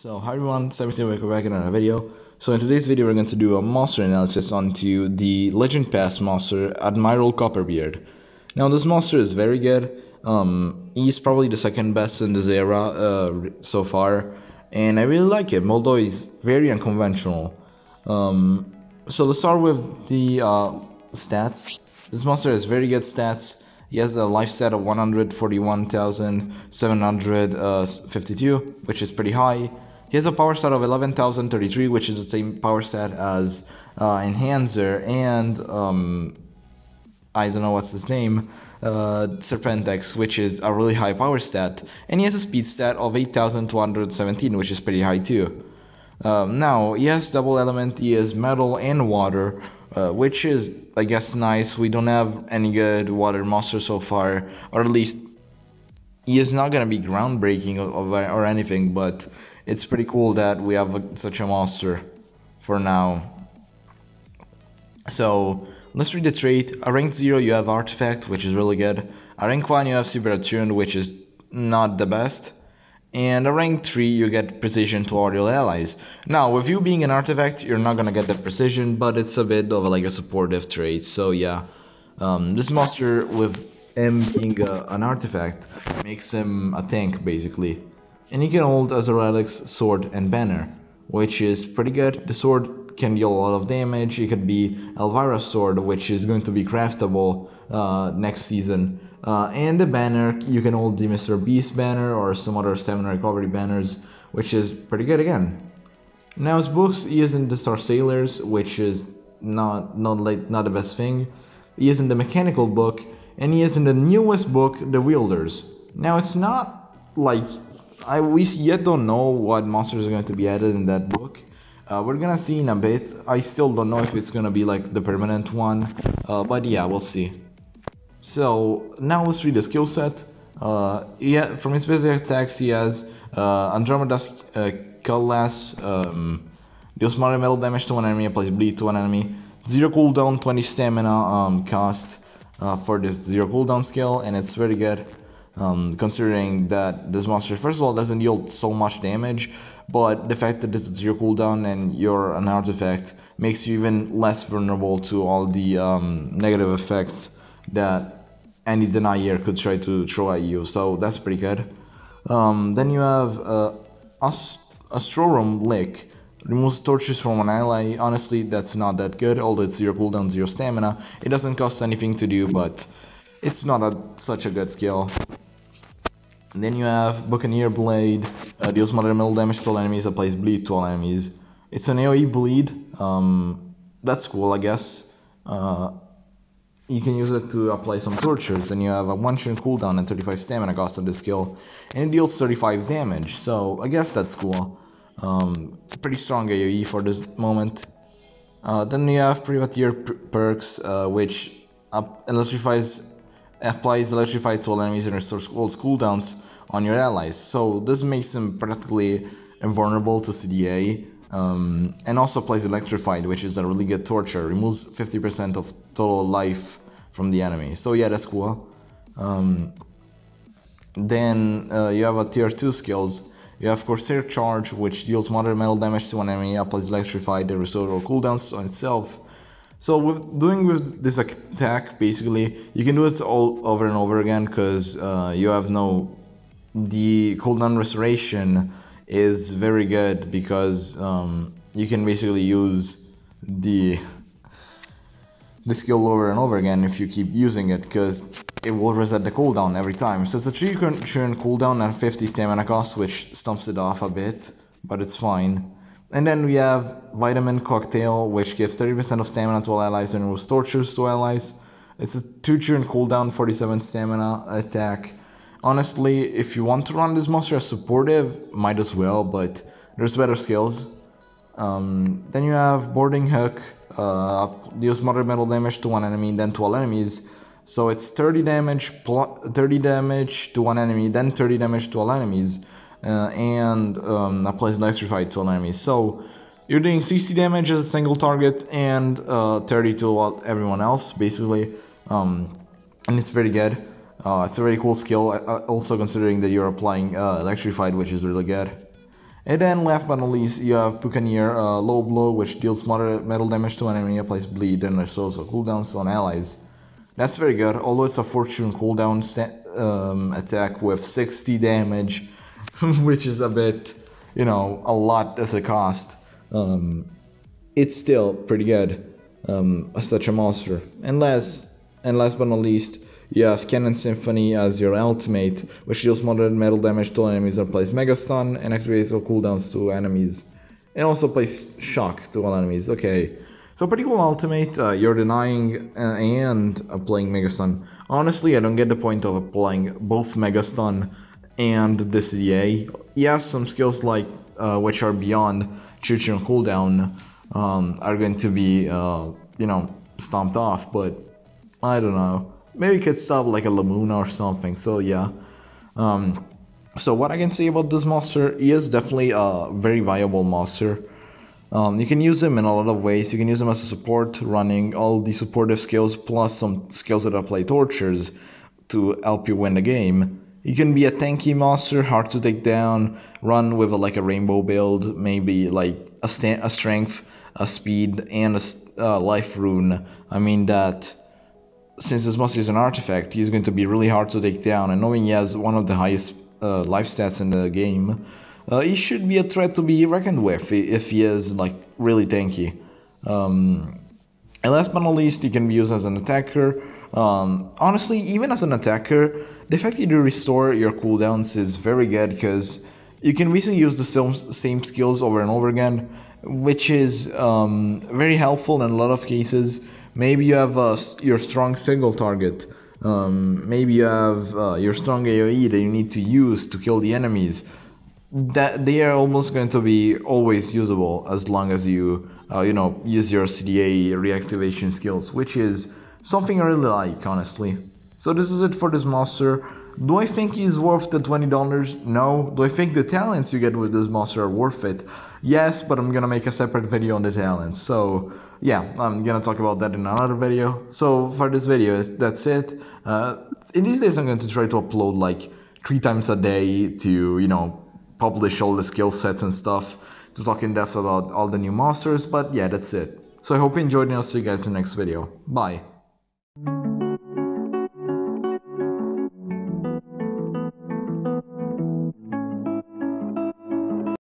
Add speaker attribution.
Speaker 1: So hi everyone, Sebastian, welcome back in another video. So in today's video we're going to do a monster analysis onto the Legend Pass monster, Admiral Copperbeard. Now this monster is very good. He's probably the second best in this era so far, and I really like him, although he's very unconventional. So let's start with the stats. This monster has very good stats. He has a life stat of 141,752, which is pretty high. He has a power stat of 11,033, which is the same power stat as Enhancer and I don't know what's his name, Serpentex, which is a really high power stat. And he has a speed stat of 8,217, which is pretty high too. Now, he has double element, he has metal and water, which is, I guess, nice. We don't have any good water monster so far, or at least he is not going to be groundbreaking or anything, but it's pretty cool that we have such a monster for now. So, let's read the trait. At rank 0 you have Artifact, which is really good. At rank 1 you have Super Attuned, which is not the best. And at rank 3 you get Precision to all your allies. Now, with you being an Artifact, you're not gonna get that Precision, but it's a bit of like a supportive trait, so yeah. This monster, with him being an Artifact, makes him a tank, basically. And he can hold as a relics, sword, and banner, which is pretty good. The sword can deal a lot of damage. It could be Elvira's sword, which is going to be craftable next season. And the banner, you can hold the Mr. Beast banner or some other stamina recovery banners, which is pretty good again. Now his books, he is in the Star Sailors, which is not the best thing. He is in the Mechanical book, and he is in the newest book, the Wielders. Now it's not like we yet don't know what monsters are going to be added in that book. We're gonna see in a bit. I still don't know if it's gonna be like the permanent one, but yeah, we'll see. So now let's read the skill set. From his basic attacks, he has Andromeda's Cutlass, deals moderate metal damage to one enemy, applies bleed to one enemy, 0 cooldown, 20 stamina cost for this 0 cooldown skill, and it's very good. Considering that this monster, first of all, doesn't deal so much damage, but the fact that this is 0 cooldown and you're an artifact makes you even less vulnerable to all the negative effects that any denier could try to throw at you, so that's pretty good. Then you have Astrorum Lick, removes torches from an ally. Honestly, that's not that good, although it's 0 cooldown, 0 stamina. It doesn't cost anything to do, but it's not such a good skill. Then you have Buccaneer Blade, deals moderate metal damage to all enemies, applies bleed to all enemies. It's an AoE bleed, that's cool, I guess. You can use it to apply some tortures, and you have a 1 turn cooldown and 35 stamina cost on this skill, and it deals 35 damage, so I guess that's cool. Pretty strong AoE for this moment. Then you have Privateer perks, which applies Electrify to all enemies and restores all cooldowns on your allies. So this makes them practically invulnerable to CDA, and also applies Electrified, which is a really good torture. Removes 50% of total life from the enemy. So yeah, that's cool. Then you have a tier 2 skills. You have Corsair Charge, which deals moderate metal damage to one enemy, applies Electrified, and restores all cooldowns on itself. So with this attack, basically, you can do it all over and over again, because you have the cooldown restoration is very good, because you can basically use the skill over and over again if you keep using it, because it will reset the cooldown every time. So it's a 3 turn cooldown and 50 stamina cost, which stumps it off a bit, but it's fine. And then we have Vitamin Cocktail, which gives 30% of stamina to all allies and removes tortures to allies. It's a 2 turn cooldown, 47 stamina attack. Honestly, if you want to run this monster as supportive, might as well, but there's better skills. Then you have Boarding Hook, deals moderate metal damage to one enemy, then to all enemies. So it's 30 damage to one enemy, then 30 damage to all enemies. And applies Electrified to all enemies. So you're doing 60 damage as a single target and 30 to everyone else, basically. And it's very good. It's a very cool skill, also considering that you're applying Electrified, which is really good. And then last but not least, you have Buccaneer Low Blow, which deals moderate metal damage to an enemy, applies bleed, and restores cooldowns on allies. That's very good, although it's a fortune cooldown attack with 60 damage, which is a bit, you know, a lot as a cost. It's still pretty good as such a monster. And last but not least, you have Cannon Symphony as your ultimate, which deals moderate metal damage to enemies and applies Mega Stun and activates all cooldowns to enemies. And also applies Shock to all enemies. Okay, so pretty cool ultimate. You're denying and applying Mega Stun. Honestly, I don't get the point of applying both Mega Stun and the CDA. Yes, some skills like which are beyond Choo-Choo and cooldown are going to be, you know, stomped off, but I don't know. Maybe you could stop like a Lamuna or something, so yeah. So what I can say about this monster, he is definitely a very viable monster. You can use him in a lot of ways. You can use him as a support, running all the supportive skills, plus some skills that apply tortures to help you win the game. You can be a tanky monster, hard to take down, run with like a rainbow build, maybe like a strength, a speed, and a life rune. I mean that since this monster is an artifact, he's going to be really hard to take down, and knowing he has one of the highest life stats in the game, he should be a threat to be reckoned with if he is like really tanky. And last but not least, he can be used as an attacker. Honestly, even as an attacker, the fact that you restore your cooldowns is very good because you can basically use the same skills over and over again, which is very helpful in a lot of cases. Maybe you have your strong single target. Maybe you have your strong AoE that you need to use to kill the enemies. That they are almost going to be always usable as long as you you know, use your CDA reactivation skills, which is something I really like, honestly. So this is it for this monster. Do I think he's worth the $20? No. Do I think the talents you get with this monster are worth it? Yes, but I'm gonna make a separate video on the talents. So yeah, I'm gonna talk about that in another video. So for this video, that's it. In these days, I'm going to try to upload like 3 times a day to, you know, publish all the skill sets and stuff, to talk in depth about all the new monsters. But yeah, that's it. So I hope you enjoyed, and I'll see you guys in the next video. Bye.